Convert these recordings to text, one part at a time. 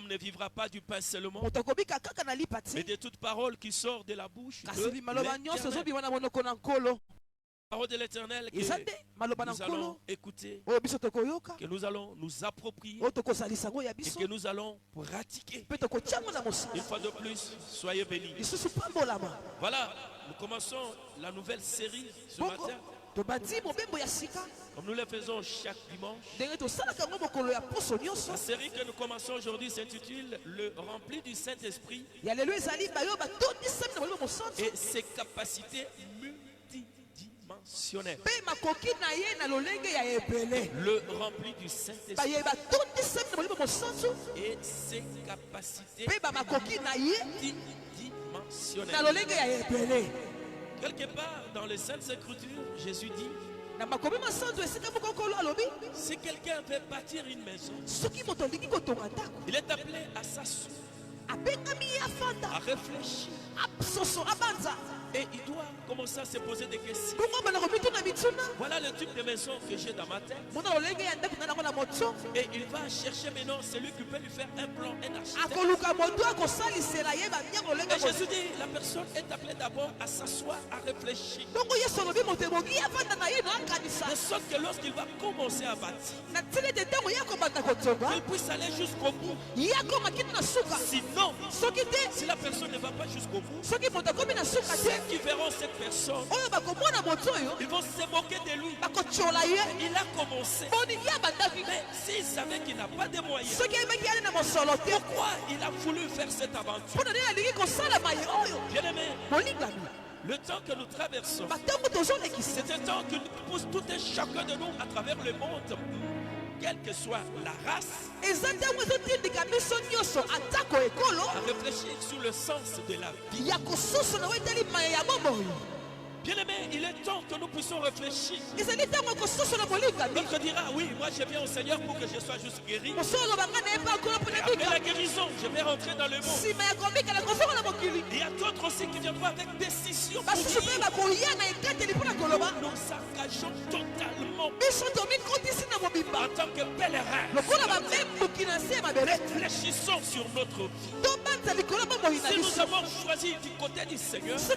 L'homme ne vivra pas du pain seulement, mais de toute parole qui sort de la bouche de l'Éternel. Parole de l'Éternel que nous allons écouter, que nous allons nous approprier et que nous allons pratiquer. Une fois de plus, soyez bénis. Voilà, nous commençons la nouvelle série ce matin. Comme nous le faisons chaque dimanche. La série que nous commençons aujourd'hui s'intitule Le rempli du Saint-Esprit et ses capacités multidimensionnelles. Le rempli du Saint-Esprit et ses capacités multidimensionnelles. Quelque part dans les Saintes Écritures, Jésus dit: si quelqu'un veut bâtir une maison, il est appelé à s'asseoir, à réfléchir, et il doit commencer à se poser des questions. Voilà le type de maison que j'ai dans ma tête. Et il va chercher maintenant celui qui peut lui faire un plan, un architecte. Et Jésus dit, la personne est appelée d'abord à s'asseoir, à réfléchir. De sorte que lorsqu'il va commencer à bâtir, il puisse aller jusqu'au bout. Sinon, si la personne ne va pas jusqu'au bout, ceux qui verront cette personne, ils vont se moquer de lui. Il a commencé, mais s'il savait qu'il n'a pas de moyens, pourquoi il a voulu faire cette aventure? Bien aimé, le temps que nous traversons, c'est un temps qui nous pousse tout un chacun de nous à travers le monde, quelle que soit la race, à réfléchir sur le sens de la vie. Bien aimé, il est temps que nous puissions réfléchir. L'autre dira, oui, moi je viens au Seigneur pour que je sois juste guéri. Et après la guérison, je vais rentrer dans le monde. Il y a d'autres aussi qui viendront avec décision pour dire, nous s'engageons totalement en tant que pèlerins. Réfléchissons sur notre vie. Si nous avons choisi du côté du Seigneur, cela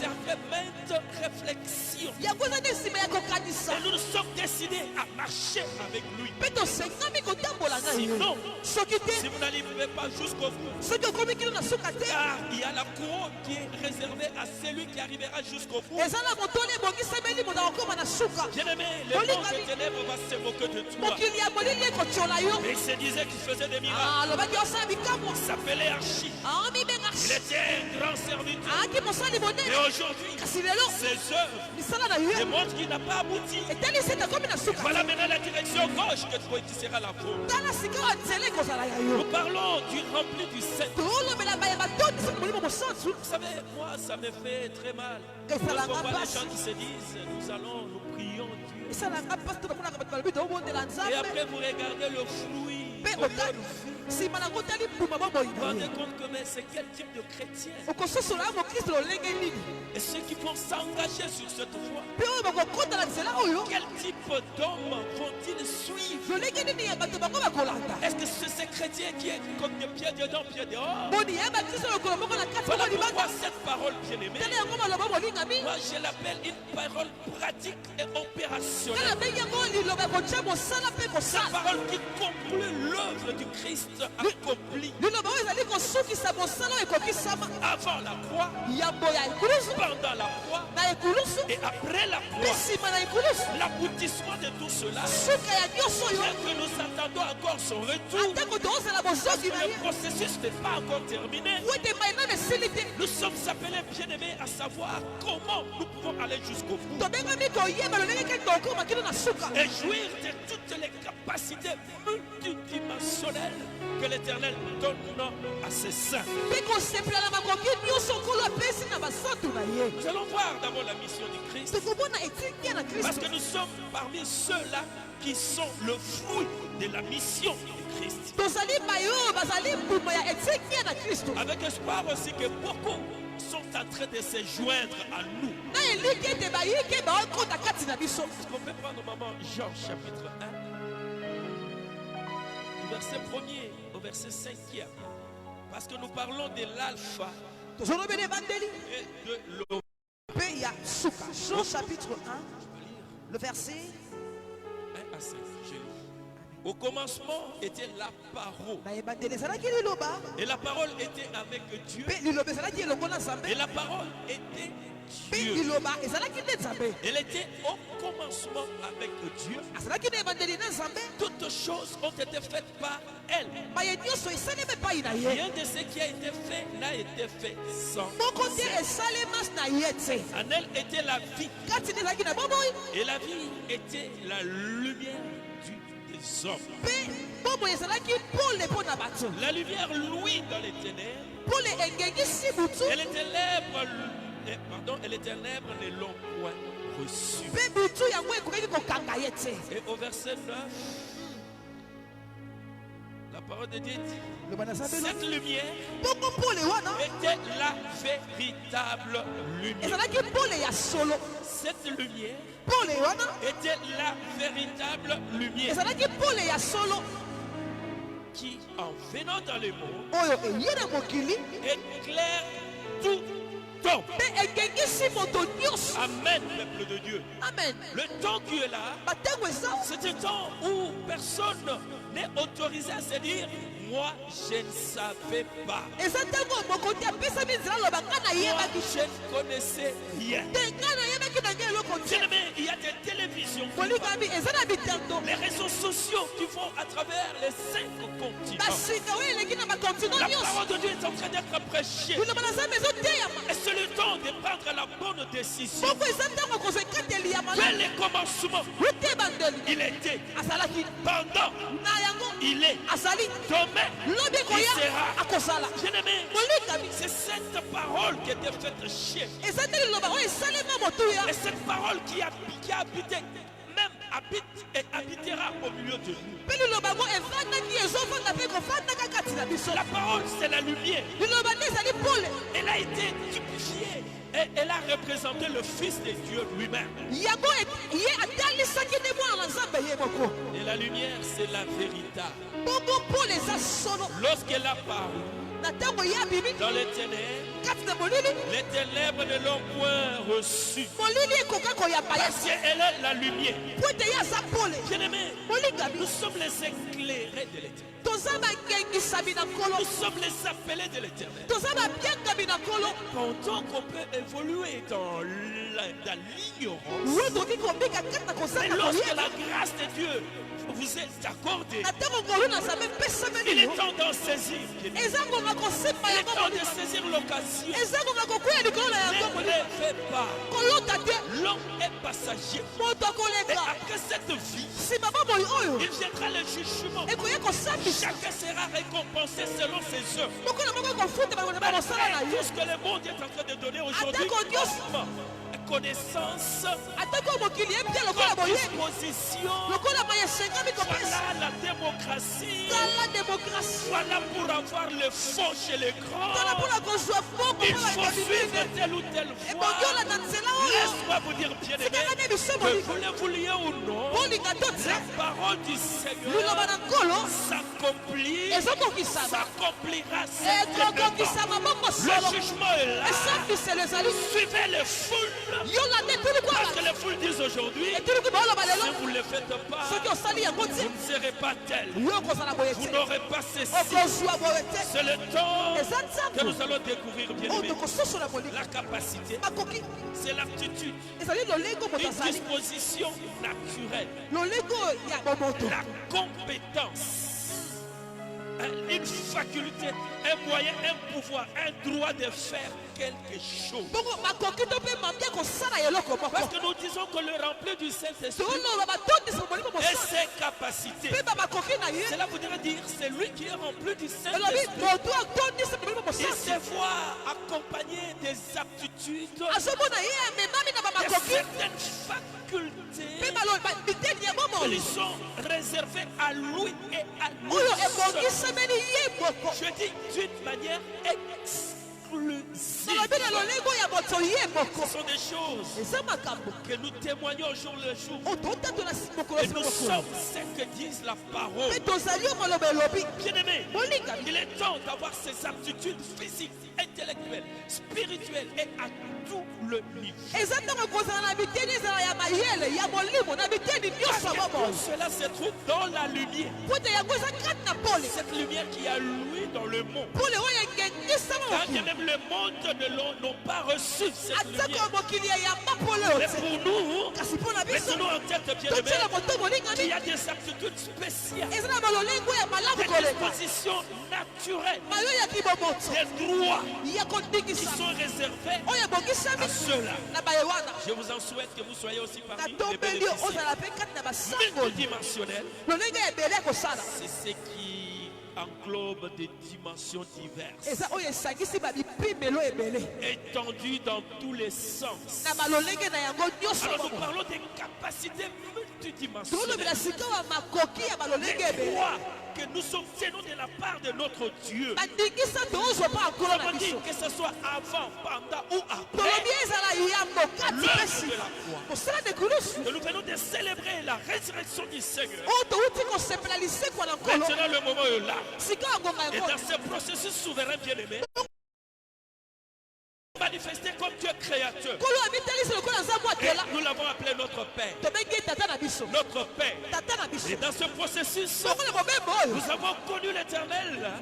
servait maintes réflexions. Et nous nous sommes décidés à marcher avec lui. Sinon, si vous n'arrivez pas jusqu'au bout, car il y a la couronne qui est réservée à celui qui arrivera jusqu'au bout. Bien aimé, le monde des ténèbres va se moquer de toi. Et il se disait qu'il faisait des miracles. Il s'appelait Archie. Il était un grand serviteur. Et aujourd'hui, ses œuvres démontrent qu'il n'a pas abouti. Voilà maintenant la direction gauche que toi tu seras la vôtre. Nous parlons du rempli du Saint-Esprit. Vous savez, moi ça me fait très mal. Lorsqu'on voit les gens qui se disent, nous allons, nous prions Dieu. Et après vous regardez le fruit. Vous vous rendez compte que c'est quel type de chrétien? Et ceux qui vont s'engager sur cette voie, quel type d'hommes vont-ils suivre? Est-ce que c'est ces chrétiens qui est comme des pieds dedans, pieds dehors? Voilà pourquoi cette parole bien-aimée, moi je l'appelle une parole pratique et opérationnelle. Cette parole qui conclut l'œuvre du Christ accompli avant la croix, pendant la croix et après la croix. L'aboutissement de tout cela, bien que nous attendons encore son retour, parce que le processus n'est pas encore terminé, nous sommes appelés bien-aimés à savoir comment nous pouvons aller jusqu'au bout et jouir de toutes les capacités multidimensionnelles que l'Éternel donne à ses saints. Nous allons voir d'abord la mission du Christ, parce que nous sommes parmi ceux-là qui sont le fruit de la mission du Christ. Avec espoir aussi que beaucoup sont en train de se joindre à nous. Est-ce qu'on peut prendre maman Jean chapitre 1? verset 1er au verset 5e. Parce que nous parlons de l'alpha et de l'oméga. Jean chapitre 1, le verset 1 à 5. Je lis. Au commencement était la parole. Et la parole était avec Dieu. Et la parole était Dieu. Elle était au commencement avec Dieu. Toutes choses ont été faites par elle. Rien de ce qui a été fait n'a été fait sans elle. En elle était la vie. Et la vie était la lumière des hommes. La lumière louit dans les ténèbres. Et les ténèbres ne l'ont point reçu. Et au verset 9, la parole de Dieu dit, cette lumière était la véritable lumière. Cette lumière était la véritable lumière qui, en venant dans le monde, éclaire tout temps. Amen, peuple de Dieu. Amen. Le temps qui est là, c'est un temps où personne n'est autorisé à se dire moi je ne savais pas. Moi je ne connaissais rien. Il y a des télévisions, les réseaux sociaux qui vont à travers les 5 continents. La parole de Dieu est en train d'être prêchée. Et c'est le temps de prendre la bonne décision. Dès le commencement, il était. Pendant, il est. Demain, il sera. Bien-aimé, c'est cette parole qui était faite chier. Et cette parole qui a habité, même habite et habitera au milieu de nous. La parole, c'est la lumière. Elle a été typifiée et elle a représenté le Fils de Dieu lui-même. Et la lumière, c'est la véritable. Lorsqu'elle a paru dans les ténèbres ne l'ont point reçue. Parce qu'elle est la lumière. Bien-aimé, nous sommes les éclairés de l'éternel. Nous sommes les appelés de l'éternel. Pendant qu'on peut évoluer dans l'ignorance, mais lorsque la grâce de Dieu vous est accordée, il est temps d'en saisir. Il est temps de saisir l'occasion. Ne rêvez pas. L'homme est passager. Et après cette vie, il viendra le jugement. Chacun sera récompensé selon ses œuvres. Tout ce que le monde est en train de donner aujourd'hui, connaissance, disposition, voilà la démocratie, voilà pour avoir le fond chez les grands. Il faut suivre telle ou telle voie. Laisse-moi vous dire, bien-aimé, que vous le vouliez ou non, la parole du Seigneur s'accomplira certainement. Le jugement est là. Suivez les foules. Parce que les foules disent aujourd'hui, si vous ne le faites pas, vous ne serez pas tel. Vous n'aurez pas ceci. C'est le temps que nous allons découvrir, bien aimé. La capacité, c'est l'aptitude, une disposition naturelle, la compétence, une faculté, un moyen, un pouvoir, un droit de faire quelque chose. Parce que nous disons que le rempli du Saint-Esprit et ses capacités, cela voudrait dire c'est lui qui est rempli du Saint-Esprit. Il se voit accompagné des aptitudes, de certaines facultés qui sont réservées à lui et à nous. Je dis d'une manière exclusive. exclusive. Ce sont des choses que nous témoignons au jour le jour. Et nous sommes ce que disent la parole. Bien-aimé, il est temps d'avoir ces aptitudes physiques, intellectuelles, spirituelles et à tout le niveau. Cela se trouve dans la lumière. Cette lumière qui a lui dans le monde. Quand même le monde de l'eau n'ont pas reçu cette lumière. Mais pour nous, mettons-nous en tête, bien-aimé, qu'il y a des aptitudes spéciales, des dispositions naturelles, des droits qui sont réservés à ceux-là. Je vous en souhaite que vous soyez aussi parmi les bénéficiaires multidimensionnels. C'est ce qui englobe des dimensions diverses, étendues dans tous les sens. Alors nous parlons des capacités multidimensionnelles, des droits que nous obtenons de la part de notre Dieu. Ça veut dire que ce soit avant, pendant ou après l'œuvre de la croix, que nous venons de célébrer la résurrection du Seigneur. Maintenant le moment est là. Et dans ce processus souverain bien-aimé, manifesté comme Dieu créateur. Et nous l'avons appelé notre Père. Notre Père. Et dans ce processus, nous avons connu l'Éternel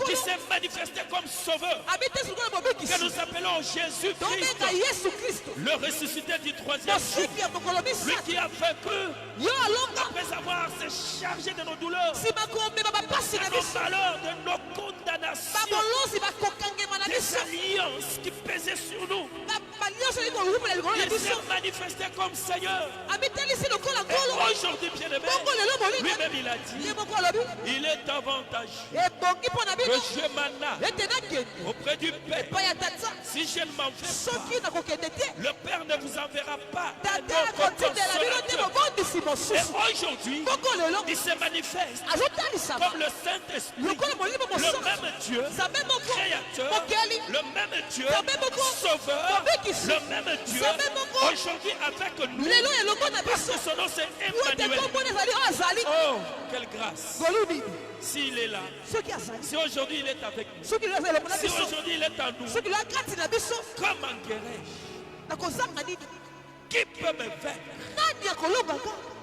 qui s'est manifesté comme Sauveur, que nous appelons Jésus-Christ, le ressuscité du troisième jour, lui qui a vaincu après avoir se chargé de nos douleurs, de nos valeurs, de nos condamnations, des alliances qui pesaient sur nous. Il s'est manifesté comme Seigneur. Et aujourd'hui, bien-aimé, lui-même il a dit, il est avantageux que je m'en aille auprès du Père. Si je ne m'en vais pas, le Père ne vous enverra pas un autre consolateur. Et aujourd'hui, il se manifeste comme le Saint-Esprit, le même Dieu créateur, le même Dieu sauveur, le même Dieu aujourd'hui avec nous, parce que son nom c'est Emmanuel. Oh, quelle grâce! S'il est là, si aujourd'hui il est avec nous, si aujourd'hui il est en nous, comment guérir-je? Qui peut me vaincre?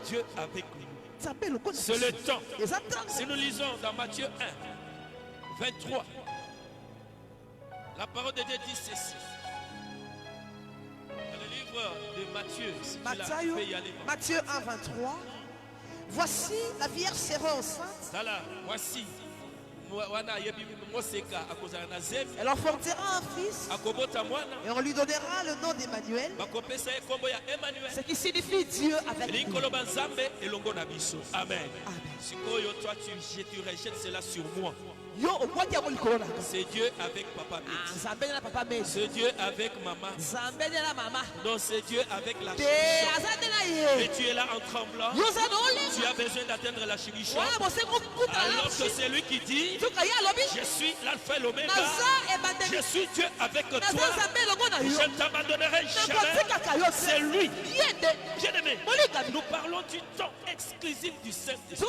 Dieu avec nous. C'est le temps. Si nous lisons dans Matthieu 1, 23, la parole de Dieu dit ceci. Dans le livre de Matthieu, si Matthieu 1, 23. Voici la Vierge sera enceinte. Voici. Elle enfantera un fils et on lui donnera le nom d'Emmanuel, ce qui signifie Dieu avec nous. Amen. Toi tu rejettes cela sur moi. C'est Dieu avec papa. C'est Dieu avec maman. Non, c'est Dieu avec la chérichon. Et tu es là en tremblant. Tu as besoin d'atteindre la chérichon. Alors que c'est lui qui dit, je suis l'alpha et l'oméga. Je suis Dieu avec toi. Je ne t'abandonnerai jamais. C'est lui. Bien-aimé, nous parlons du temps exclusif du Saint-Esprit.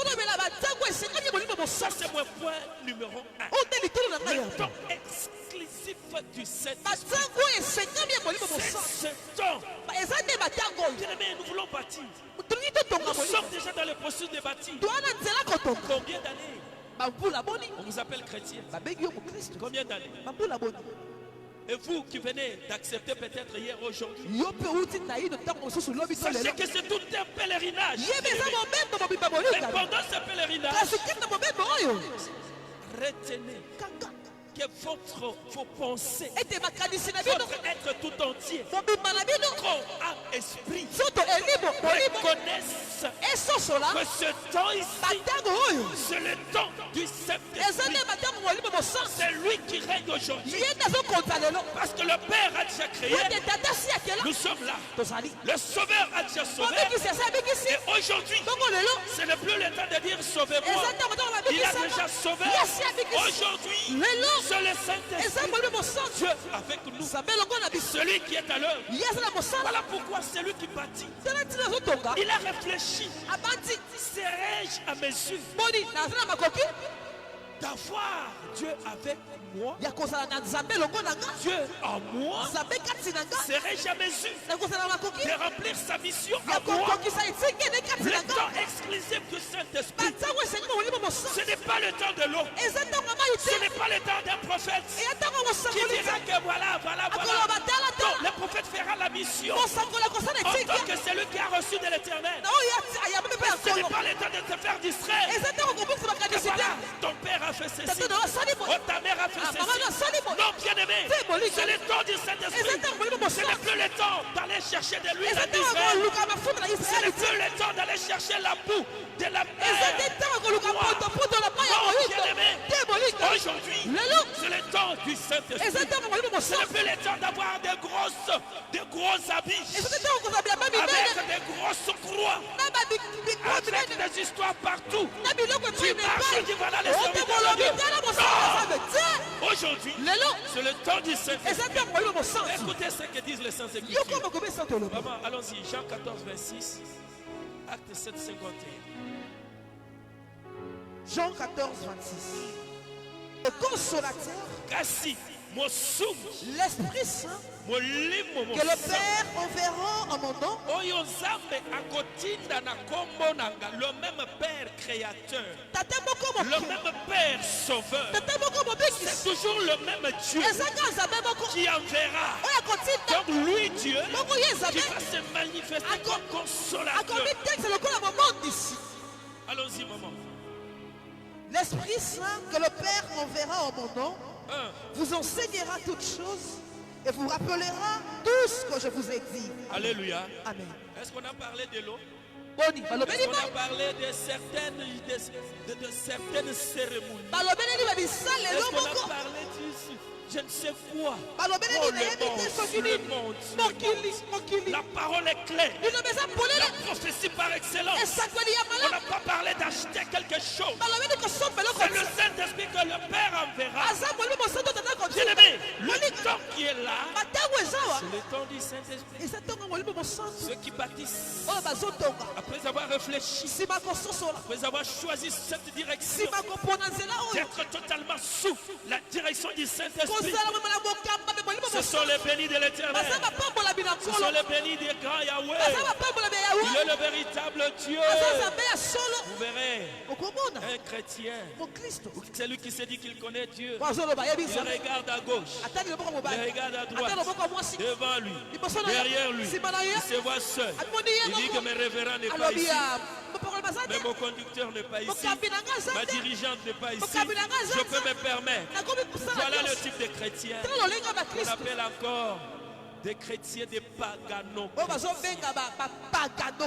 Ça c'est mon point numéro 1. Le temps exclusif du Saint-Esprit. C'est ce temps. Bien-aimé, nous voulons bâtir. Nous sommes déjà dans le processus de bâtir. Combien d'années? On vous appelle chrétien. Combien d'années? Et vous qui venez d'accepter peut-être hier aujourd'hui, sachez que c'est tout un pèlerinage. Et pendant ce pèlerinage, retenez que vos pensées, votre être tout entier, corps, âme, esprit, reconnaissent que ce temps ici, c'est le temps du Saint-Esprit. C'est lui qui règne aujourd'hui. Parce que le Père a déjà créé. Nous sommes là. Le Sauveur a déjà sauvé. Et aujourd'hui, ce n'est plus le temps de dire sauvez-moi. Il a déjà sauvé. Aujourd'hui, C'est le Saint-Esprit. Dieu avec nous. Celui qui est à l'œuvre. Voilà pourquoi celui qui bâtit, il a réfléchi. Serais-je à mesure d'avoir Dieu avec moi? Dieu en moi. Serais-je à mesure de remplir sa mission à moi? Le temps exclusif du Saint-Esprit, ce n'est pas le temps de l'eau. Ce n'est pas le temps d'un prophète qui dira que voilà. Non, le prophète fera la mission en tant que celui qui a reçu de l'Éternel. Ce n'est pas le temps de te faire distraire. Voilà, ton père a fait ceci. Oh, ta mère a fait ceci. Non, bien-aimé, c'est le temps du Saint-Esprit. Ce n'est plus le temps d'aller chercher de l'huile d'Israël. Ce n'est plus le temps d'aller chercher la boue de la mer. Non, bien-aimé, aujourd'hui, c'est le temps du Saint-Esprit. Ce n'est plus le temps d'avoir de gros habits avec des grosses croix, avec des histoires partout. Tu marches et dis voilà les serviteurs de Dieu. Non! Aujourd'hui, c'est le temps du Saint-Esprit. Écoutez ce que disent les Saints Écritures. Maman, allons-y, Jean 14, 26, Acte 7, 51. Jean 14, 26. Le consolateur, l'Esprit Saint, que le Père enverra en mon nom, le même Père créateur, le même Père sauveur, c'est toujours le même Dieu qui enverra. Donc lui, Dieu, qui va se manifester comme consolateur. Allons-y, maman. L'Esprit Saint que le Père enverra en mon nom vous enseignera toutes choses et vous rappellera tout ce que je vous ai dit. Alléluia. Amen. Est-ce qu'on a parlé de l'eau? Est-ce qu'on a parlé de certaines cérémonies? Est-ce qu'on a parlé du je ne sais quoi? Le monde. La parole est claire. La prophétie par excellence. On n'a pas parlé d'acheter quelque chose. C'est le Saint-Esprit que le Père enverra. Bien-aimé, le temps qui est là, c'est le temps du Saint-Esprit. Ceux qui bâtissent, après avoir réfléchi, après avoir choisi cette direction, d'être totalement sous la direction du Saint-Esprit, ce sont les bénis de l'Éternel. Ce sont les bénis des grands Yahweh. Il est le véritable Dieu. Vous verrez un chrétien, celui qui se dit qu'il connaît Dieu, il regarde à gauche, il regarde à droite, devant lui, derrière lui, il se voit seul. Il dit que mes révérends n'est pas ici, mais mon conducteur n'est pas ici, ma dirigeante n'est pas ici, je peux me permettre. Voilà le type de chrétien qu'on appelle encore des chrétiens, des paganos.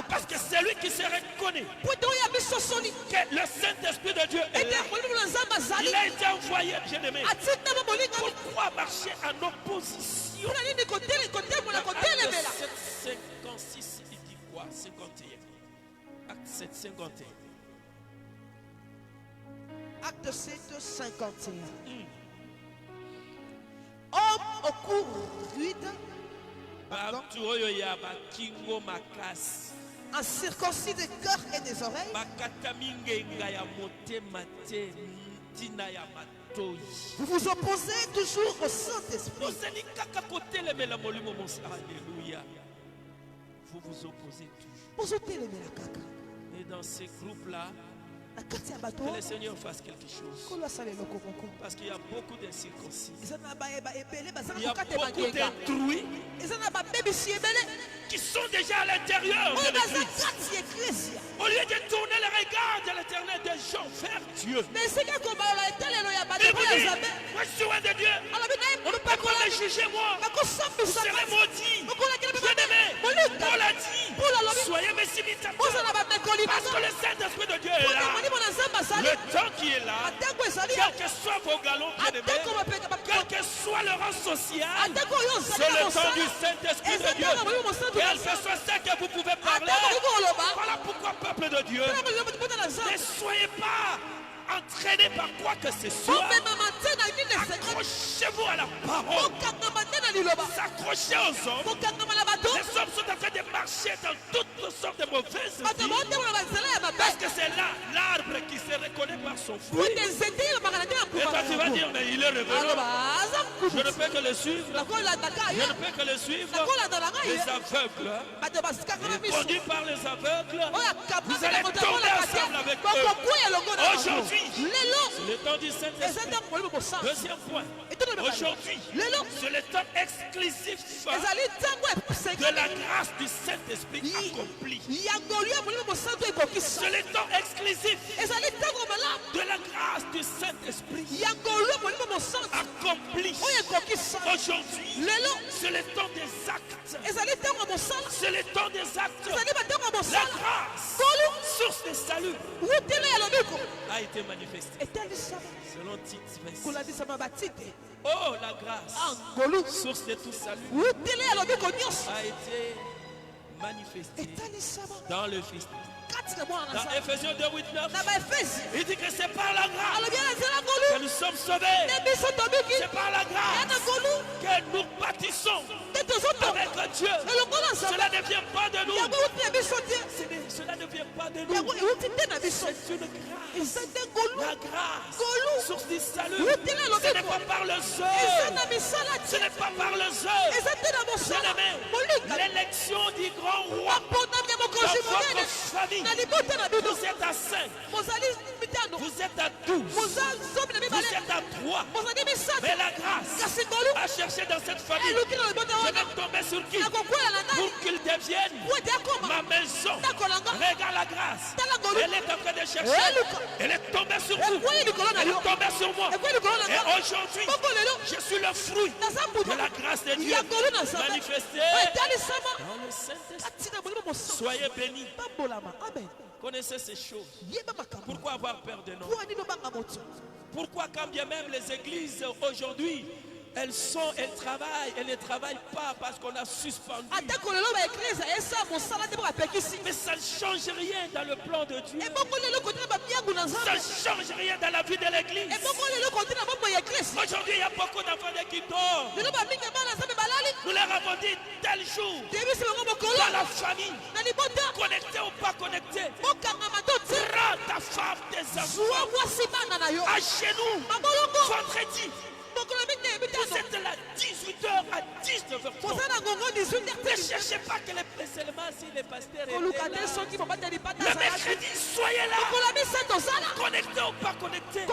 Parce que c'est lui qui se reconnaît que le Saint-Esprit de Dieu est là. Il a été envoyé, bien-aimé. Pourquoi marcher en opposition? Acte 7, 56, il dit quoi? 51. Acte 7, 51. Acte 7, 51. Homme au cours rude, un circoncis de cœur et des oreilles, vous vous opposez toujours au Saint-Esprit. Alléluia. Vous vous opposez toujours. Et dans ces groupes-là, que le Seigneur fasse quelque chose. Parce qu'il y a beaucoup d'incirconcis. Il y a beaucoup d'intrus qui sont déjà à l'intérieur de l'Église. Au lieu de tourner le regard de l'Éternel des gens vers Dieu, il vous dit, moi je suis loin de Dieu. On ne peut pas me juger moi. Vous serez maudits. Bien-aimés, Paul a dit, soyez mes imitateurs. Parce que le Saint-Esprit de Dieu est là. Le temps qui est là, quels que soient vos galons bien-aimés, quel que soit le rang social, c'est le temps du Saint-Esprit de Dieu. Quel que soit ce que vous pouvez parler, voilà pourquoi, peuple de Dieu, ne soyez pas entraîné par quoi que ce soit. Accrochez-vous à la parole. S'accrocher aux hommes. Les hommes sont en train de marcher dans toutes sortes de mauvaises vies. Parce que c'est là l'arbre qui se reconnaît par son fruit. Et toi tu vas dire, mais il est révérend. Je ne peux que le suivre. Je ne peux que le suivre. Les aveugles. Conduits par les aveugles. Vous allez tomber ensemble avec eux. Aujourd'hui, c'est le temps du Saint-Esprit. Deuxième point. Aujourd'hui, c'est le temps exclusif de la grâce du Saint-Esprit accomplie. C'est le temps exclusif de la grâce du Saint-Esprit accomplie. Aujourd'hui, c'est le temps des actes. C'est le temps des actes. La grâce, source de salut, a été manifestée. Selon Tite 26. Oh, la grâce, source de tout salut, a été manifestée dans le Fils. Dans Ephésiens 2, 8, 9, il dit que c'est par la grâce que nous sommes sauvés. C'est par la grâce que nous bâtissons avec Dieu. Cela ne vient pas de nous. Cela ne vient pas de nous. C'est une grâce. La grâce, source du salut. Ce n'est pas par le œuvre. Ce n'est pas par le œuvre. L'élection du grand roi dans votre famille. Vous êtes à 5. Vous êtes à 12. Vous êtes à 3. Mais la grâce a cherché dans cette famille. Je vais tomber sur qui? Pour qu'il devienne ma maison. Regarde la grâce. Elle est en train de chercher. Elle est tombée sur vous. Elle est tombée sur moi. Et aujourd'hui, je suis le fruit de la grâce de Dieu manifestée dans le Saint-Esprit. Soyez bénis. Connaissez ces choses. Pourquoi avoir peur de nous? Pourquoi quand bien même les églises aujourd'hui, elles ne travaillent pas parce qu'on a suspendu. Mais ça ne change rien dans le plan de Dieu. Ça ne change rien dans la vie de l'église. Aujourd'hui, il y a beaucoup d'enfants qui dorment. Nous leur avons dit tel jour, dans la famille, connecté ou pas connecté, prends ta femme, tes enfants à genoux, vendredi. Vous êtes là 18h à 19h. Ne cherchez pas que seulement si les pasteurs étaient là. Le mercredi, soyez là. Connecté ou pas connecté.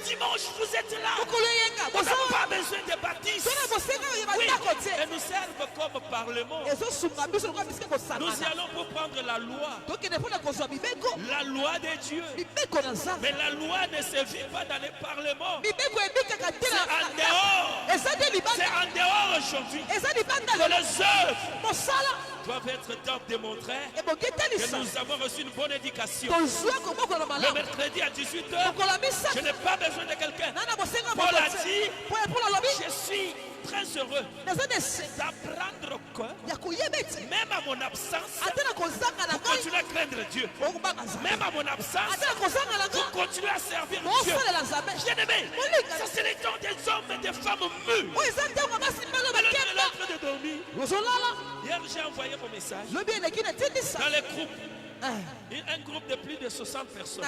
Dimanche, vous êtes là. Vous n'avez pas besoin de baptême. Oui. Et nous servent comme parlement. Nous y allons pour prendre la loi. La loi de Dieu. Mais la loi ne se vit pas dans les parlements. C'est en dehors. C'est en dehors aujourd'hui que les œuvres doivent être top démontrées que nous avons reçu une bonne éducation. Le mercredi à 18h, je n'ai pas besoin de quelqu'un. Paul a dit, je suis très heureux d'apprendre que même à mon absence, vous continuez à craindre Dieu. Même à mon absence, vous continuez à servir Dieu. Bien-aimé, ça c'est les temps des hommes et des femmes mûres. L'autre de dormir. Hier j'ai envoyé mon message dans les groupes. Un groupe de plus de 60 personnes.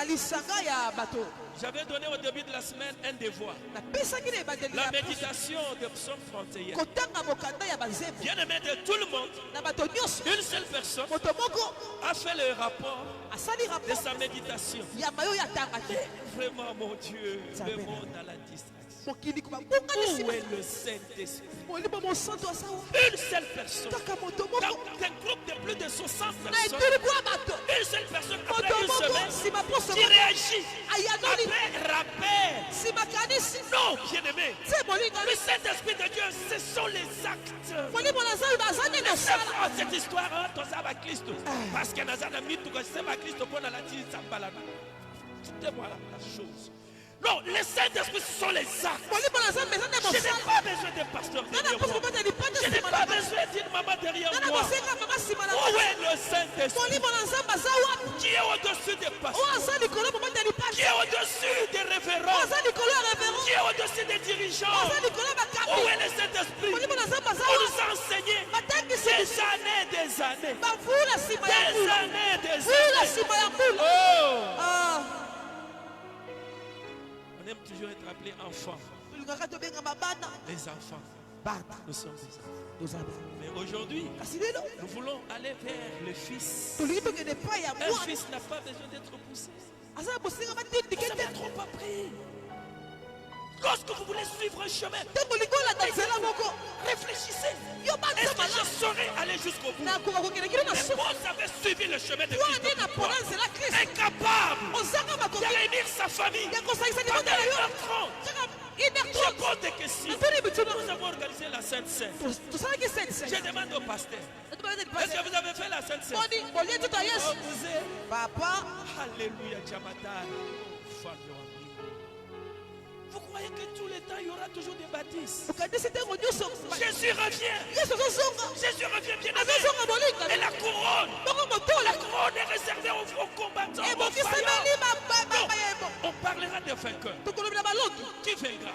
J'avais donné au début de la semaine un devoir. La méditation de Psaume 31. Bien aimé de tout le monde, une seule personne a fait le rapport de sa méditation. Vraiment mon Dieu, le monde à la distraction. Où est le Saint-Esprit? Une seule personne. Dans un groupe de plus de 60 personnes. Une seule personne après une semaine qui réagit. Après rappel. Non, bien-aimé. Le Saint-Esprit de Dieu, ce sont les actes. Cette histoire, parce que dans un ami, tout c'est ma Christ pour la latine, ça me Écoutez-moi la chose. Non, les Saint-Esprit, ce sont les actes. Je n'ai pas besoin d'un pasteur derrière moi. Je n'ai pas besoin d'une maman derrière moi. Où est le Saint-Esprit? Qui est au-dessus des pasteurs? Qui est au-dessus des révérends? Qui est au-dessus des dirigeants. Où est le Saint-Esprit? On nous a enseigné des années, des années. Des années, des années. Oh! On aime toujours être appelé enfant. Les enfants. Nous sommes des enfants. Mais aujourd'hui, nous voulons aller vers le Fils. Un fils n'a pas besoin d'être poussé. Vous avez trop appris. Lorsque vous voulez suivre un chemin, réfléchissez. Est-ce que je saurais aller jusqu'au bout? Mais vous avez suivi le chemin de Christ. Incapable d'éliminer sa famille. Pendant 1h30. Je pose des questions. Nous avons organisé la Sainte Seine. Je demande au pasteur. Est-ce que vous avez fait la Sainte Seine? Papa. Alléluia, Jamata. Vous croyez que tout le temps il y aura toujours des baptismes? Jésus revient. Jésus revient bien aimé. Et la couronne est réservée aux combattants. On parlera des vainqueurs. Qui vaincra?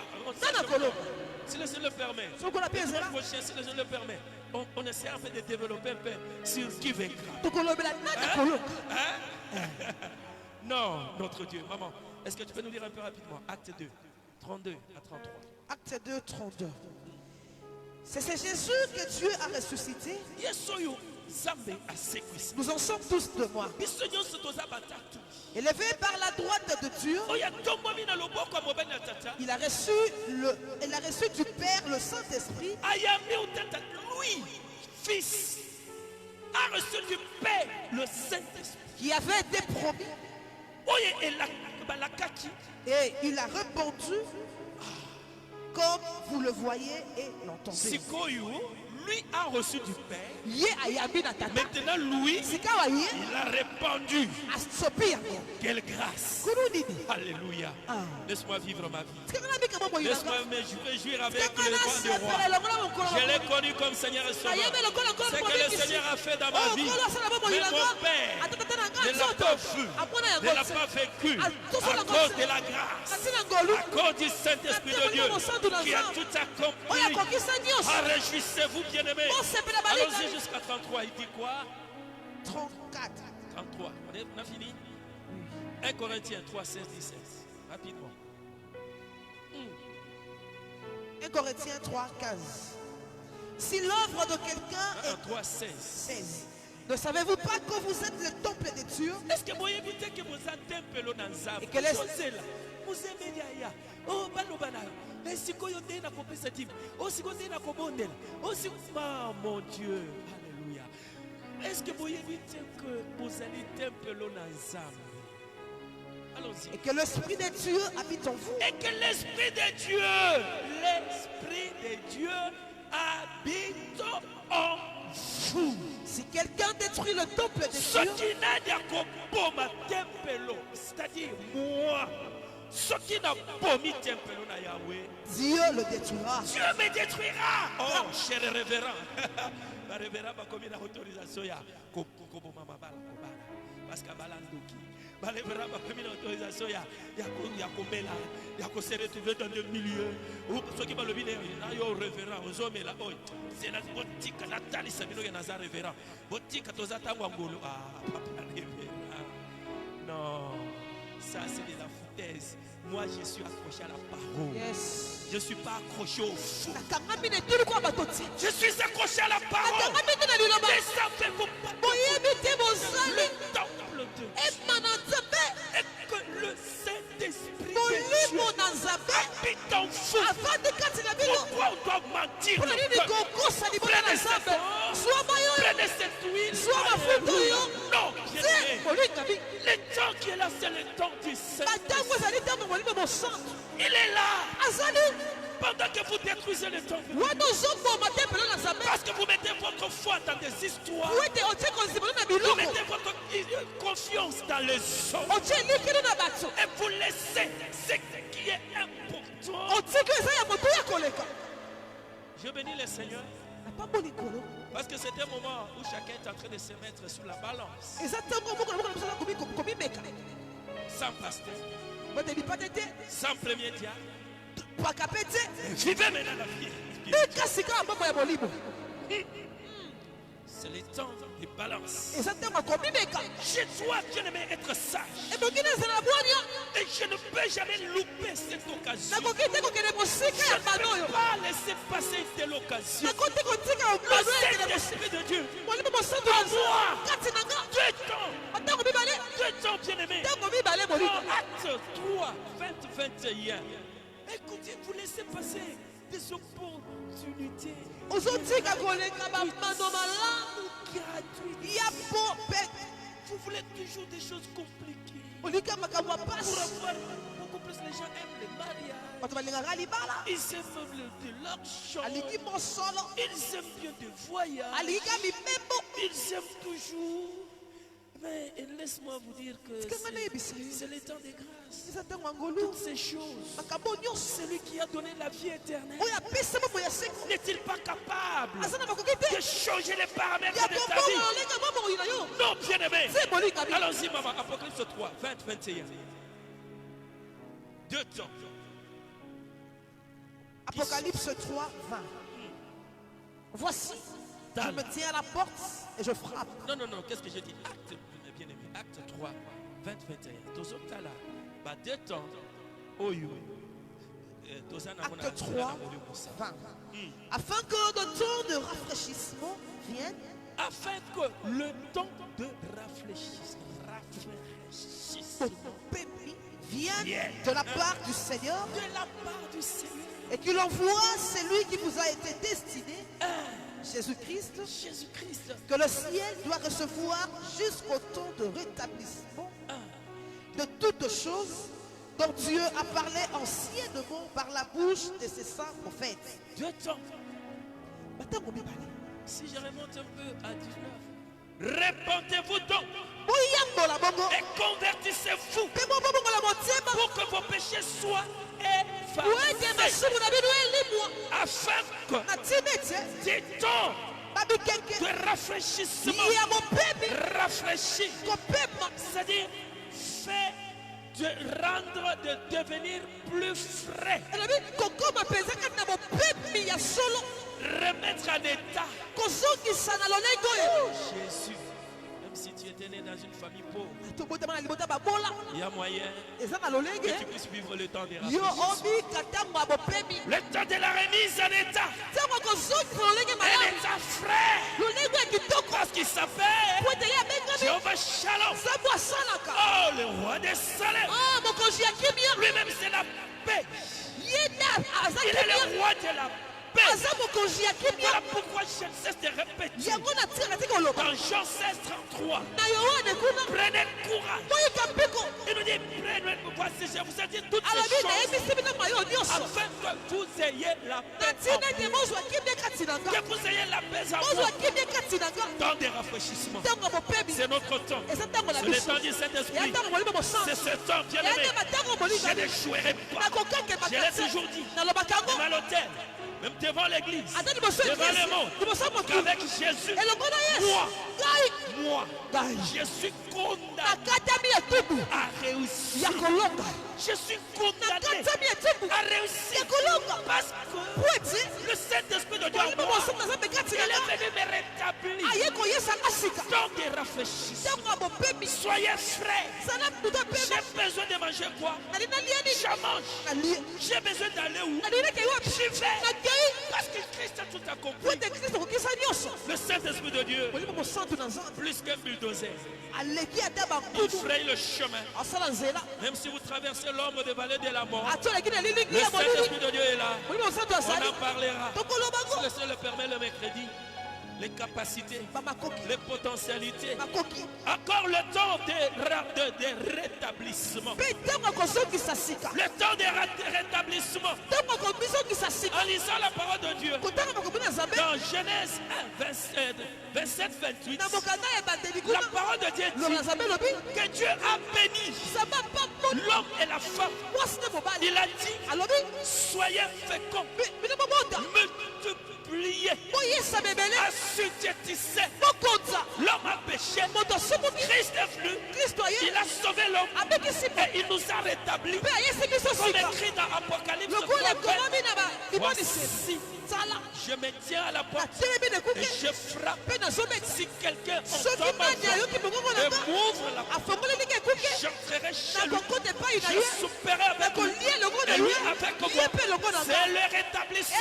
Si le Seigneur le permet. Si le Seigneur le permet. On essaie en fait de développer un peu sur qui vaincra. Non, notre Dieu. Maman, est-ce que tu peux nous lire un peu rapidement? Acte 2. 32 à 33. Acte 2, 32. C'est Jésus que Dieu a ressuscité. Nous en sommes tous témoins. Élevé par la droite de Dieu, il a reçu du Père le Saint-Esprit. Lui, Fils, a reçu du Père le Saint-Esprit qui avait été promis. Et il a répondu comme vous le voyez et l'entendez. Lui a reçu du Père. Maintenant, lui, il a répandu. Quelle grâce. Alléluia. Laisse-moi vivre ma vie. Laisse-moi me réjouir avec le roi du roi. Je l'ai connu comme Seigneur et Sauveur. Ce que le Seigneur a fait dans ma vie. Mais mon Père ne l'a pas vu. Ne l'a pas vécu. À cause de la grâce. À cause du Saint-Esprit de Dieu qui a tout accompli. Réjouissez-vous, bien-aimés. Allons-y jusqu'à 33. Il dit quoi? 34. 33. On a fini? 1 Corinthiens 3, 16, 17. Rapidement. 1 Corinthiens 3, 15. Si l'œuvre de quelqu'un est 3, 16. 16. Ne savez-vous pas que vous êtes le temple de Dieu? Est-ce que vous évitez que vous êtes temple dans et que les... Oh, mon Dieu, alléluia. Est-ce que vous évitez que vous allez temple dans allons-y. Et que l'Esprit de Dieu habite en vous. Et que l'Esprit de Dieu habite en vous. Si quelqu'un détruit le temple de ce Dieu, qui n'a pas c'est-à-dire moi, ce qui n'a pas mis temple na Yahweh, Dieu le détruira. Dieu me détruira. Oh, cher révérend, le révérend va commis la autorisation ya parce que le révérend va commis l'autorisation ya komela ya ko se retrouver dans le milieu ou ceux qui va le bien yo révérend aux hommes là oh c'est la botique la tali sabino ya nazar révérend botique toza tango ngolo papa révérend. Non, ça c'est de la foutaise. Moi je suis accroché à la parole. Yes. Je ne suis pas accroché au fou. Je suis accroché à la parole. Et ça fait pour pas le temple de Dieu. Et que le Saint-Esprit de Dieu habite en vous. Pourquoi on doit mentir le peuple? Prenez cette huile. Non, le temps qui est là, c'est le temps du Saint-Esprit. Il est là. Pendant que vous détruisez le temple, parce que vous mettez votre foi dans des histoires, vous mettez votre confiance dans les hommes, et vous laissez ce qui est important. Je bénis le Seigneur, parce que c'est un moment où chacun est en train de se mettre sur la balance, sans pasteur, sans premier diable, Vivez maintenant la vie. C'est le temps de balance. Je dois, bien-aimé, être sage. Et je ne peux jamais louper cette occasion. Je ne peux pas laisser passer une telle occasion. Le Saint-Esprit de Dieu. En moi. 2 temps, bien-aimé. Acte 3, 21. Écoutez, vous laissez passer des opportunités. Vous voulez toujours des choses compliquées. Pour avoir beaucoup plus, les gens aiment les mariages. Ils aiment de l'argent. Ils aiment bien des voyages. Ils aiment toujours. Mais laisse-moi vous dire que c'est le temps des grâces. Toutes ces choses, celui qui a donné la vie éternelle, n'est-il pas capable de changer les paramètres de ta vie? Non, bien-aimé. Allons-y, maman. Apocalypse 3, 20, 21. 2 temps. Apocalypse 3, 20. Voici, je me tiens à la porte et je frappe. Non, qu'est-ce que j'ai dit? Acte, bien-aimé. Acte 3, 20, 21. Tozotala. 2 temps. Acte 3, 20. Afin que le temps de rafraîchissement vienne. Afin que le temps de rafraîchissement vienne de la part du Seigneur. De la part du Seigneur. Et qu'il envoie celui qui vous a été destiné. Jésus-Christ, que le ciel doit recevoir jusqu'au temps de rétablissement de toutes choses dont Dieu a parlé anciennement par la bouche de ses saints prophètes. 2 temps. Si je remonte un peu à 19, répentez-vous donc et convertissez-vous pour que vos péchés soient effacés, afin que des temps de rafraîchissement rafraîchit, c'est-à-dire fait de rendre, de devenir plus frais, remettre en état. Jésus, même si tu étais né dans une famille pauvre, il y a moyen que tu puisses vivre le temps des rafraîchissements. Le temps de la remise en état. Un état frais. Parce qu'il s'appelle Jéhovah Shalom. Oh, le roi des Salem. Lui-même, c'est la paix. Il est le roi de la paix. Voilà pourquoi je ne cesse de répéter dans Jean 16:33, prenez courage. Il nous dit, voici, je vous ai dit toutes ces choses afin que vous ayez la paix en vous. Que vous ayez la paix en vous. Dans des rafraîchissements. C'est notre temps. C'est le temps du Saint-Esprit. C'est ce temps, bien aimé. Je ne jouerai pas. Je l'ai toujours dit. Même à l'hôtel. Même devant l'église, devant le monde, qu'avec Jésus, moi, je suis condamné à réussir. Je suis condamné à réussir. Parce que le Saint-Esprit de Dieu, il est venu me rétablir. Donc, des rafraîchissements. Soyez frais. J'ai besoin de manger quoi? Je mange. J'ai besoin d'aller où? J'y vais. Parce que Christ a tout accompli. Le Saint-Esprit de Dieu, plus qu'un bulldozer, il fraye le chemin. Même si vous traversez l'ombre des vallées de la mort, le Saint-Esprit de Dieu est là. On en parlera. Si le Seigneur le permet le mercredi. Les capacités, les potentialités, encore le temps de rétablissement. Le temps de rétablissement. En lisant la parole de Dieu dans Genèse 1, 27, 28, la parole de Dieu dit que Dieu a béni l'homme et la femme. Il a dit, soyez féconds, multipliez, assujettissez. L'homme a péché, Christ Christ est venu, il a sauvé l'homme et il nous a rétablis. Comme écrit dans Apocalypse 3, voici, je me tiens à la porte et je frappe. Si quelqu'un entend ma voix et m'ouvre la porte, j'entrerai chez lui, je souperai avec lui et lui avec moi. C'est le rétablissement.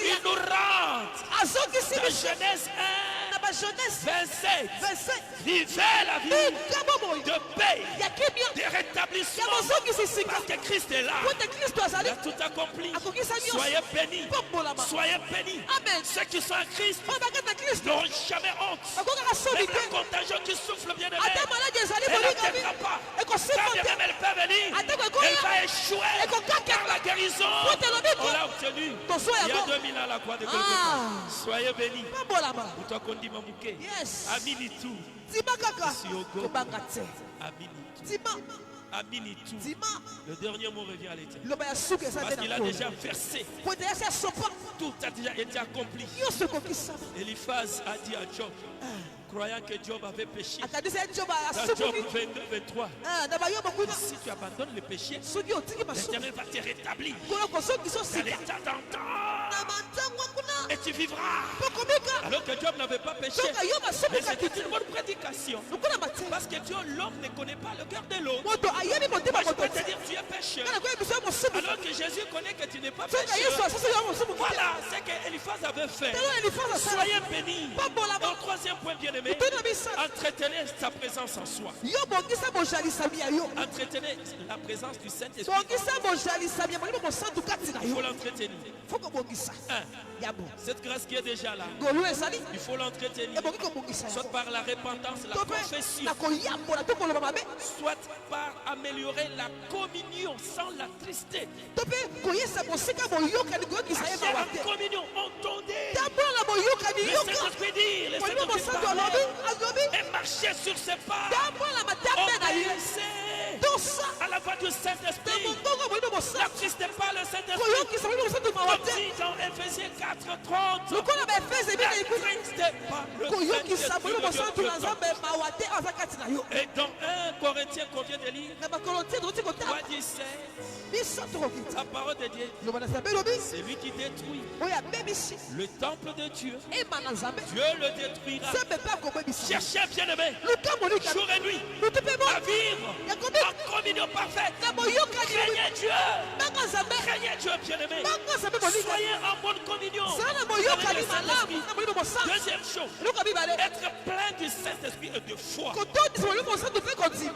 Il nous rentre dans Genèse 1, 27. Vivez la vie de paix, de rétablissement, parce que Christ est là. Il a tout accompli. Soyez bénis. Soyez bénis. Ceux qui sont en Christ n'auront jamais honte. Même la contagion qui souffle, bien aimé, elle n'atteindra pas. Quand bien même elle peut venir, elle va échouer par la guérison. On l'a obtenu il y a 2000 ans à la croix de Golgotha. Soyez bénis. Pour toi qu'on dit Mamouké. Aminitou. Aminitou. Le dernier mot revient à l'Éternel. Parce qu'il a déjà versé. Tout a déjà été accompli. Eliphaz a dit à Job, croyant que Job avait péché. Dans Job 22, 23. Si tu abandonnes le péché, l'Éternel va te rétablir dans l'état d'antan. Et tu vivras. Alors que Job n'avait pas péché. Mais c'était une bonne prédication. Parce que Dieu, l'homme ne connaît pas le cœur de l'autre. Moi, je peux te dire, tu es pécheur. Alors que Jésus connaît que tu n'es pas pécheur. Voilà ce qu'Eliphaz avait fait. Soyez bénis. Et au troisième point, bien aimé, entretenez sa présence en soi. Entretenez la présence du Saint-Esprit. Il faut l'entretenir. Cette grâce qui est déjà là, il faut l'entretenir. Soit par la repentance, la confession, soit par améliorer la communion sans la tristesse. La communion, entendez. Le Saint-Esprit dit, le Saint-Esprit parlait, et marcher sur ses pas. Obéissez à la voix du Saint-Esprit. N'attristez pas le Saint-Esprit. Comme dit dans Ephésiens 4, 30. N'attristez pas le Saint-Esprit. Et dans 1 Corinthiens qu'on vient de lire, 3:17, la parole de Dieu, c'est lui qui détruit le temple de Dieu. Dieu le détruira. Cherchez, bien aimé, jour et nuit, à vivre en communion parfaite. Craignez Dieu. Craignez Dieu, bien aimé. Soyez en bonne communion avec le Saint-Esprit. Deuxième chose, être plein du Saint-Esprit et de foi.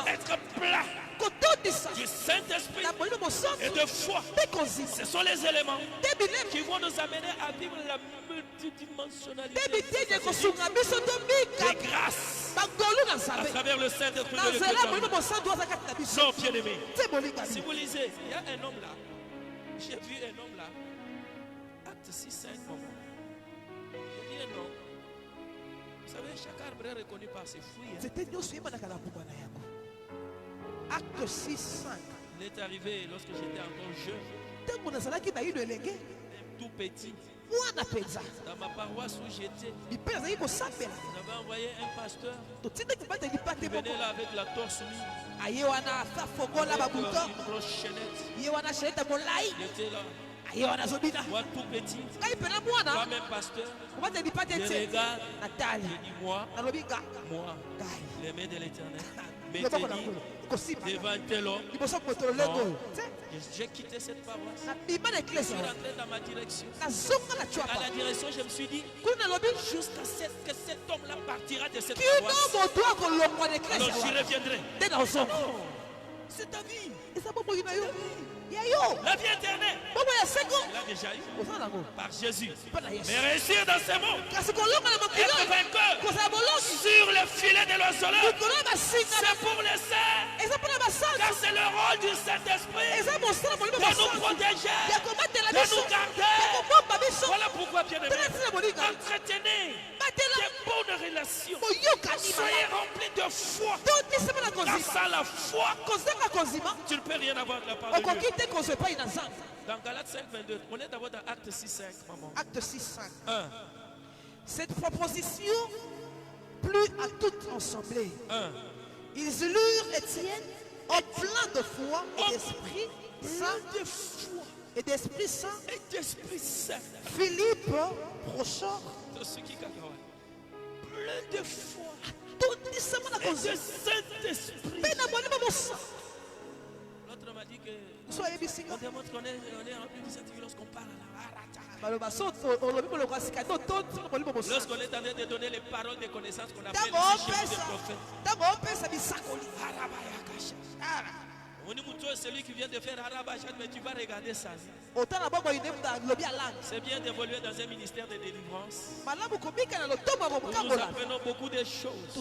Être plein du Saint-Esprit et de foi. Ce sont les éléments qui vont nous amener à vivre la multidimensionnalité des grâces à travers le Saint-Esprit de Dieu. Non, bien aimé, si vous lisez, il y a un homme là, j'ai vu un homme là, acte 6, 5, j'ai dit un homme, vous savez, chaque arbre est reconnu par ses fruits. Acte 6, 5. Il est arrivé lorsque j'étais encore jeune, tout petit. Dans ma paroisse où j'étais, on avait envoyé un pasteur. Il venait là avec la torse nue, avec une grosse chaînette. Il était là. Moi tout petit, moi-même pasteur, je regarde, je dis moi, les mains de l'Éternel. Mais devant tel homme, j'ai quitté cette paroisse. Je suis rentré dans ma direction. À la direction, je me suis dit, jusqu'à ce que cet homme-là partira de cette paroisse, alors j'y reviendrai. C'est ta vie. La vie éternelle, il a déjà eu par Jésus. Mais réussir dans ces mots, être vainqueur sur le filet de l'oiseleur, c'est pour les saints, car c'est le rôle du Saint-Esprit de nous protéger, de nous garder. Voilà pourquoi, bien aimé, entretenez des bonnes relations. Soyez remplis de foi. Car sans la foi, tu ne peux rien avoir de la part de Dieu. Dans Galates 5, 22, on est d'abord dans Acte 6, 5, maman. Acte 6, 5. 1. Cette proposition plus à toute assemblée. Ils élurent Étienne en plein de foi et d'esprit saint. Et d'Esprit Saint. Philippe, prochant. Plein de foi. Et de Saint-Esprit. L'autre m'a dit que on démontre qu'on est rempli du Saint-Esprit lorsqu'on parle à la lorsqu'on est en train de donner les paroles de connaissance qu'on appelle ici chez nous des prophètes. Celui qui vient de faire Harabachat, mais tu vas regarder ça. C'est bien d'évoluer dans un ministère de délivrance. Nous apprenons beaucoup de choses.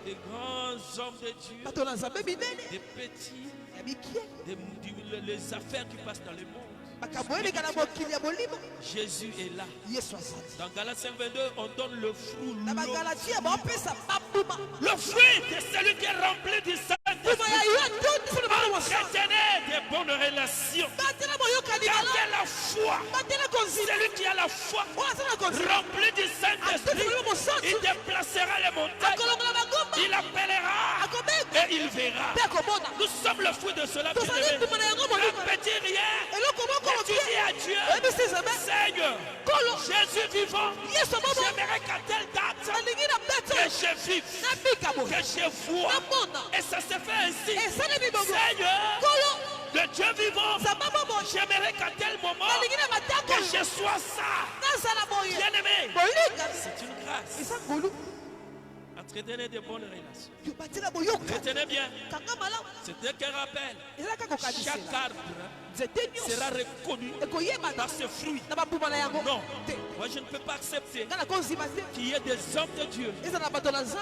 Des grands hommes de Dieu, des petits, les affaires qui passent dans le monde. Jésus est là. Dans Galates 5:22, on donne le fruit. Le fruit de celui qui est rempli du Saint-Esprit. Entretenez des bonnes relations. Gardez la foi. Celui qui a la foi rempli du Saint-Esprit, il déplacera les montagnes. Il appellera et il verra. Nous sommes le fruit de cela. Petit rien. Tu dis à Dieu, Seigneur, Jésus vivant, j'aimerais qu'à telle date que je vive, que je vois. Et ça se fait ainsi. Seigneur, de Dieu vivant, j'aimerais qu'à tel moment que je sois ça. Bien-aimé, c'est une grâce. Entretenez de bonnes relations. Retenez bien. C'est qu'un rappel. Chaque arbre sera reconnu par ses fruits. Non, moi je ne peux pas accepter qu'il y ait des hommes de Dieu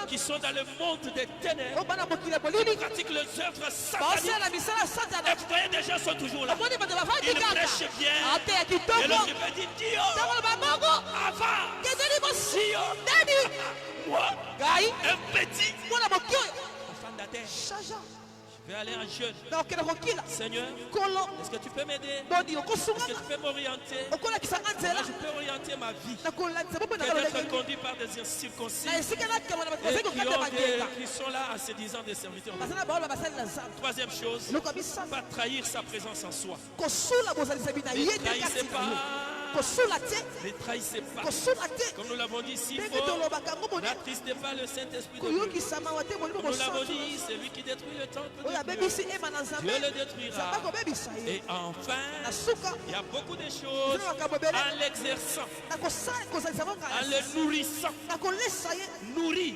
qui sont dans le monde des ténèbres, qui pratiquent les œuvres sataniques. Et vous voyez, des gens sont toujours là. Ils prêchent bien. Et l'autre peut dire, Dio, avant, Dio, moi, un petit enfant de la terre. Je vais aller en jeûne. Seigneur, est-ce que tu peux m'aider? Est-ce que tu peux m'orienter? Moi, je peux orienter ma vie. D'être conduit par des circoncis qui sont là en se disant des serviteurs. Troisième chose, pas trahir sa présence en soi. Ne trahissez pas. Ne trahissez pas. Comme nous l'avons dit ici, n'attristez pas le Saint-Esprit de Dieu. Comme nous l'avons dit, c'est lui qui détruit le temple de Dieu. Dieu le détruira. Et enfin, il y a beaucoup de choses en l'exerçant, en le nourrissant. Nourrir.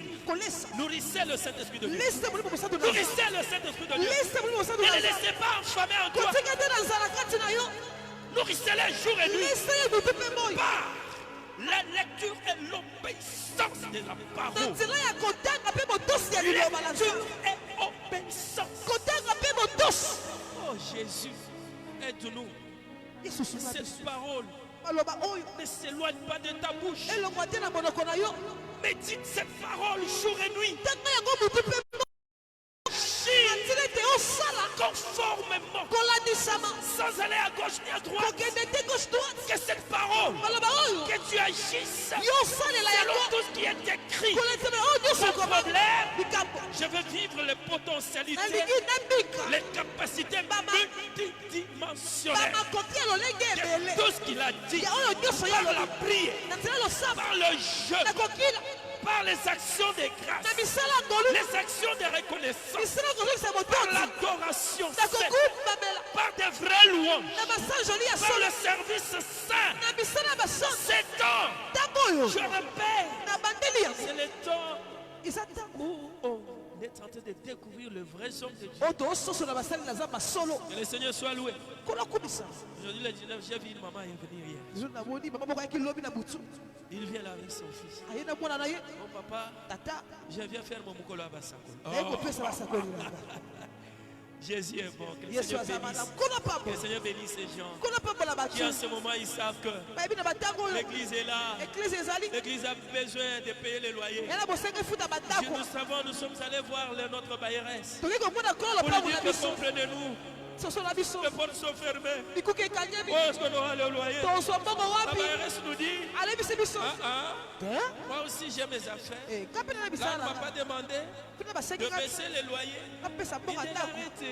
Nourrissez le Saint-Esprit de Dieu. Nourrissez le Saint-Esprit de Dieu. Ne le laissez pas enfermer en toi. Nourrissez-les jour et nuit par la lecture et l'obéissance de la parole. Lecture et obéissance. Oh Jésus, aide-nous. Cette parole ne s'éloigne pas de ta bouche. Médite cette parole jour et nuit. Conformément, sans aller à gauche ni à droite, que cette parole, que tu agisses selon tout ce qui est écrit. Mon problème, je veux vivre les potentialités, les capacités multidimensionnelles de tout ce qu'il a dit par la prière, par le jeûne, par les actions de grâce, les actions de reconnaissance, par l'adoration sainte, par des vraies louanges, par le service saint. C'est temps, je répète, c'est le temps où on est en train de découvrir le vrai homme de Dieu. Que le Seigneur soit loué. Aujourd'hui le 19, j'ai vu une maman venir hier. Il vient là avec son fils. Mon papa, je viens faire mon mukolo à Basako. Jésus est bon. Que le Seigneur bénisse. Que le Seigneur bénisse ces gens qui en ce moment ils savent que l'église est là. L'église a besoin de payer les loyers. Nous savons, nous sommes allés voir notre bailleresse pour lui dire que comprenez-nous. Les portes sont fermées. Où est-ce qu'on aura le loyer? Papa reste nous dit. Moi aussi j'ai mes affaires. Là, on ne m'a pas demandé de baisser les loyers. Il est arrêté.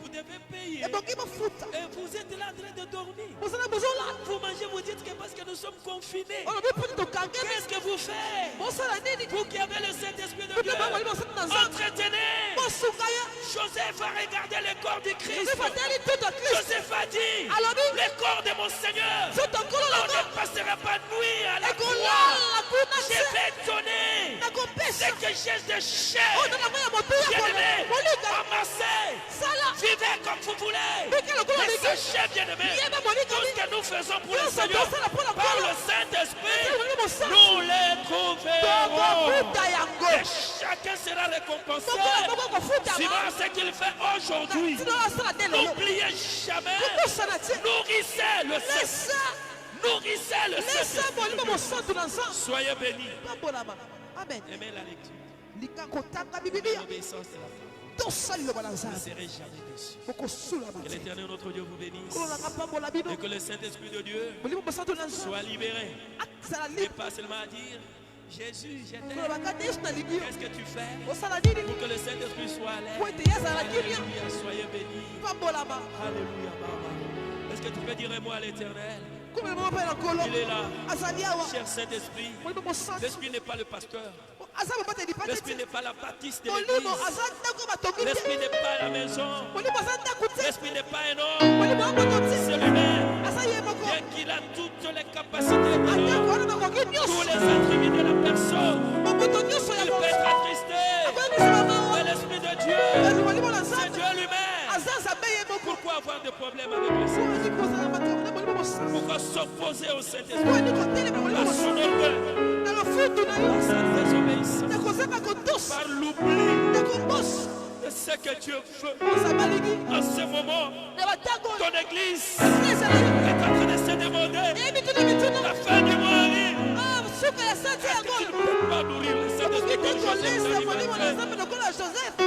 Vous devez payer. Et vous êtes là en train de dormir. Vous mangez, vous dites que parce que nous sommes confinés. Qu'est-ce que vous faites? Vous qui avez le Saint-Esprit de Dieu, entretenez. Joseph a regardé le corps du Christ. Joseph a dit, le corps de mon Seigneur, on ne passera pas nuit à la croix. Je vais donner ce que j'ai de chair. Bien-aimé, amassez. Vivez comme vous voulez. Mais sachez, bien-aimé, tout ce que nous faisons pour le Seigneur, par le Saint-Esprit, nous les trouverons. Et chacun sera récompensé suivant ce qu'il fait aujourd'hui. N'oubliez jamais, nourrissez le Saint-Esprit. Nourrissez le Saint-Esprit. Soyez bénis. Amen. Aimez la lecture. L'obéissance de la foi. Je ne serai jamais déçu. Que l'Éternel notre Dieu vous bénisse. Et que le Saint-Esprit de Dieu soit libéré. Et pas seulement à dire Jésus, je t'aime. Qu'est-ce que tu fais pour que le Saint-Esprit soit à l'aise? Alléluia, soyez bénis. Alléluia, Baba. Est-ce que tu peux dire un mot à l'Éternel? Il est là. Cher Saint-Esprit, l'Esprit n'est pas le pasteur. L'Esprit n'est pas la baptiste de l'église. L'Esprit n'est pas la maison. L'Esprit n'est pas un homme. C'est lui-même. Bien qu'il a toutes les capacités de l'homme, tous les attributs de la personne, il peut être attristé. Mais l'Esprit de Dieu, c'est Dieu lui-même. Pourquoi avoir des problèmes avec le Saint-Esprit? Pourquoi s'opposer au Saint-Esprit? À son orgueil, à sa désobéissance, par l'oubli de ce que Dieu veut. En ce moment, ton église est en train de se demander la fin du mois arrive. Est-ce que tu ne peux pas nourrir le Saint-Esprit comme Joseph l'a fait?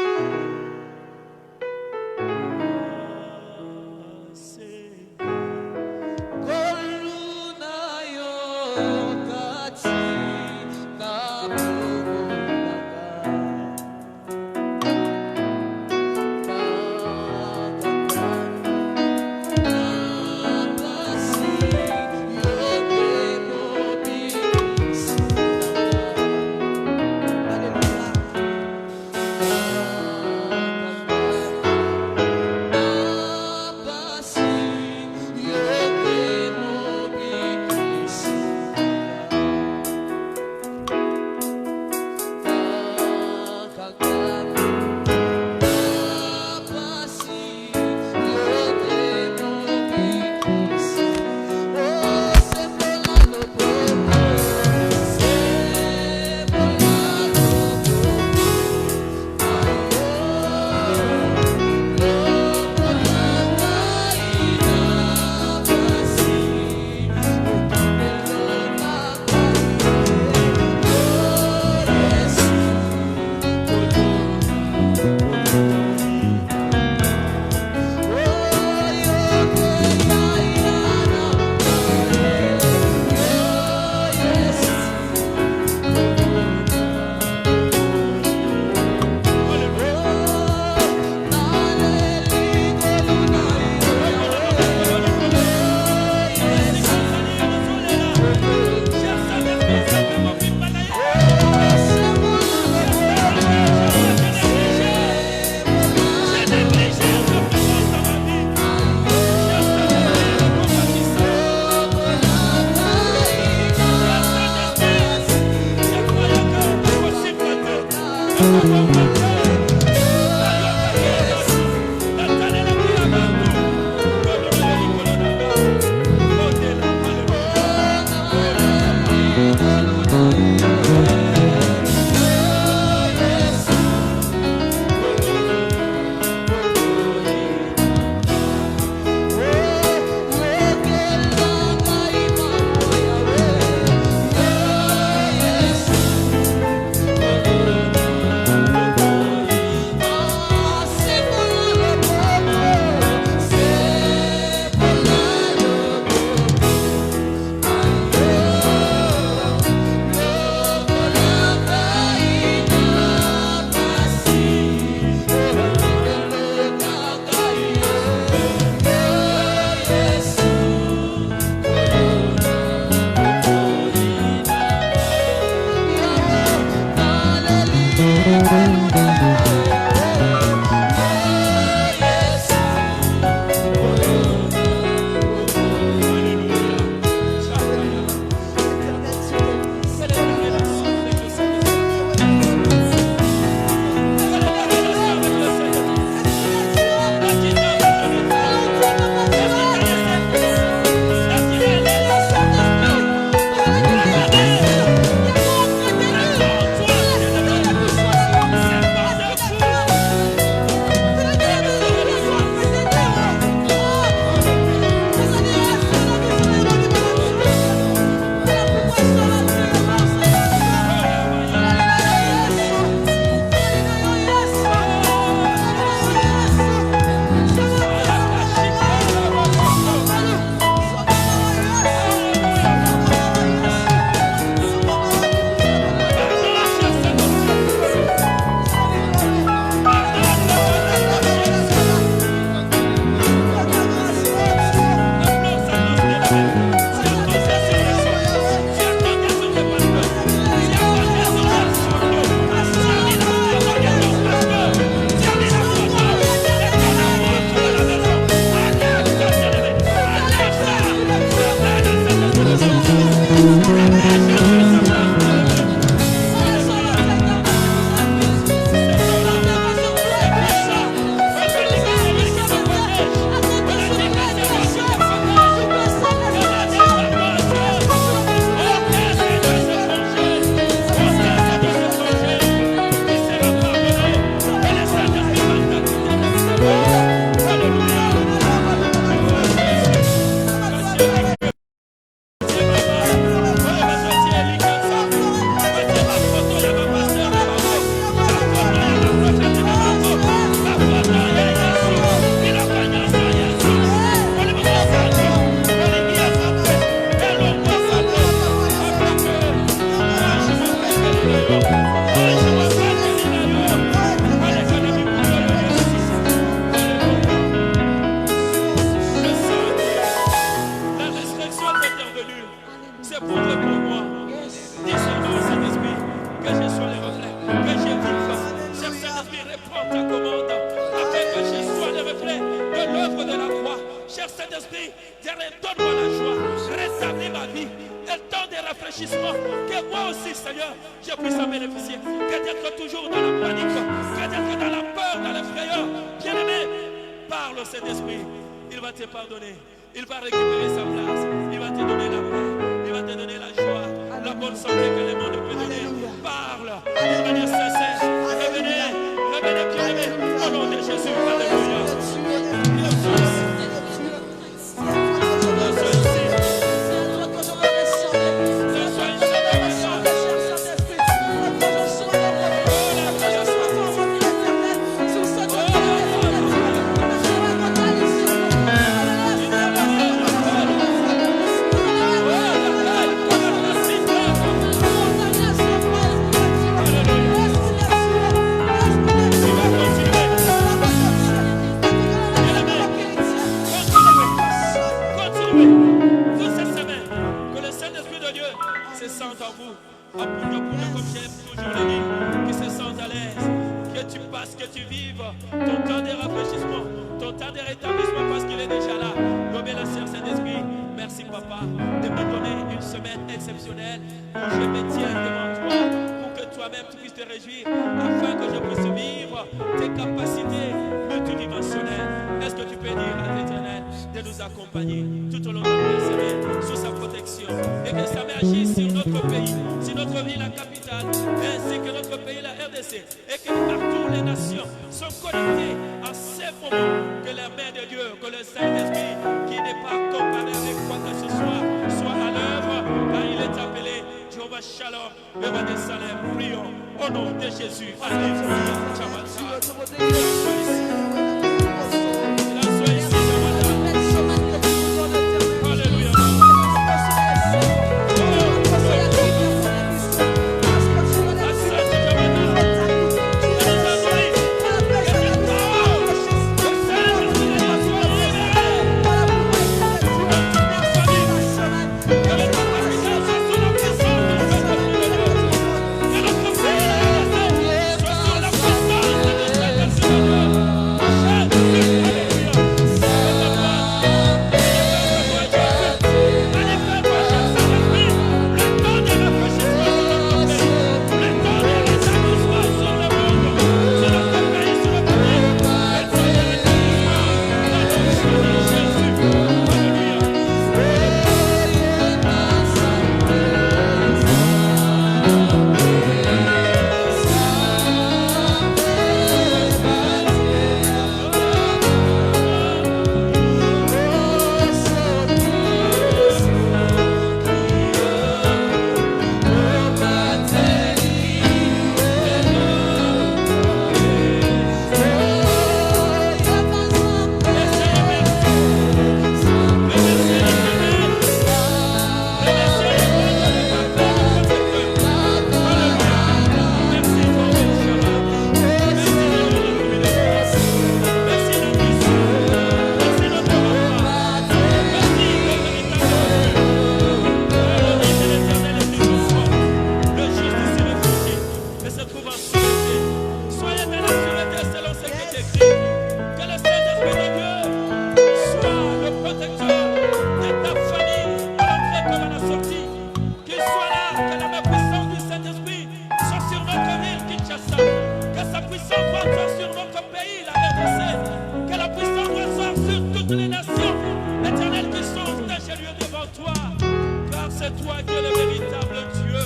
c'est toi qui es le véritable Dieu.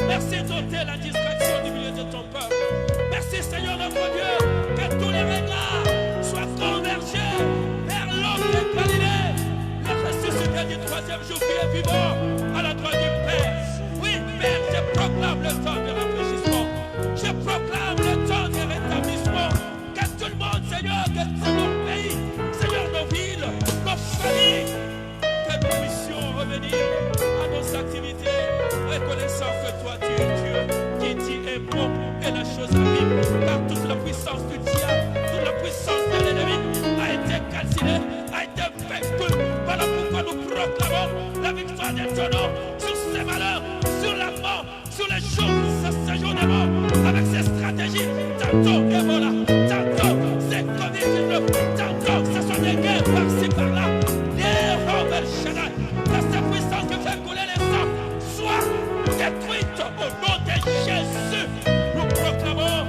Merci d'ôter la distraction du milieu de ton peuple. Merci Seigneur notre Dieu, que tous les regards soient convergés vers l'homme de Galilée, le ressuscité du troisième jour qui est vivant à la droite du Père. Oui, Père, je proclame le temps de rafraîchissement. Je proclame le temps de rétablissement. Que tout le monde, Seigneur, que tout mon pays, Seigneur, nos villes, nos familles, que nous puissions revenir à nos activités, reconnaissant que toi, tu es Dieu, qui dit est bon et la chose arrive. Car toute la puissance du diable, toute la puissance de l'ennemi a été calcinée, a été vaincue. Voilà pourquoi nous proclamons la victoire de ton nom sur ces malheurs, sur la mort, sur les choses, ce séjour de mort, avec ses stratégies, tantôt Ebola, tantôt c'est Covid-19, tantôt ce sont des guerres par-ci par-là. Que cette puissance qui fait couler les sangs soit détruite au nom de Jésus. Nous proclamons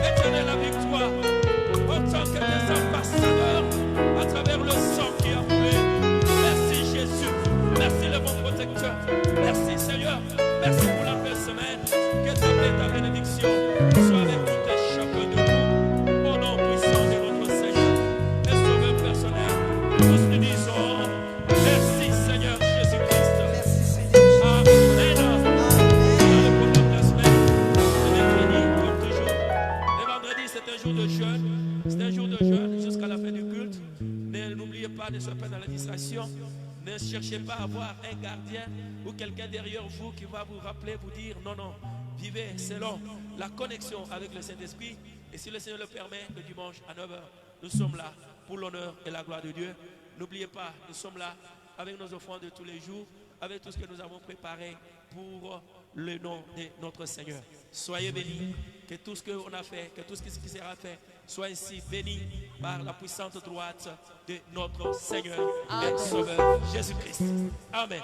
éternel la victoire en tant que des ambassadeurs à travers le sang qui a coulé. Merci Jésus, merci le bon protecteur, merci Seigneur, merci pour la belle semaine. Que ta paix, ta bénédiction soit avec tout et chacun de nous. Au nom puissant de notre Seigneur et Sauveur personnel, tous nous disons merci Seigneur Jésus-Christ. Merci Seigneur. Amen. Le programme de la semaine, c'est mercredi comme toujours. Le vendredi, c'est un jour de jeûne. C'est un jour de jeûne jusqu'à la fin du culte. Mais n'oubliez pas de se faire dans la distraction. Ne cherchez pas à avoir un gardien ou quelqu'un derrière vous qui va vous rappeler, vous dire non, non. Vivez selon la connexion avec le Saint-Esprit. Et si le Seigneur le permet, le dimanche à 9h, nous sommes là pour l'honneur et la gloire de Dieu. N'oubliez pas, nous sommes là avec nos offrandes de tous les jours, avec tout ce que nous avons préparé pour le nom de notre Seigneur. Soyez bénis, que tout ce qu'on a fait, que tout ce qui sera fait, soit ainsi béni par la puissante droite de notre Seigneur et Sauveur Jésus-Christ. Amen.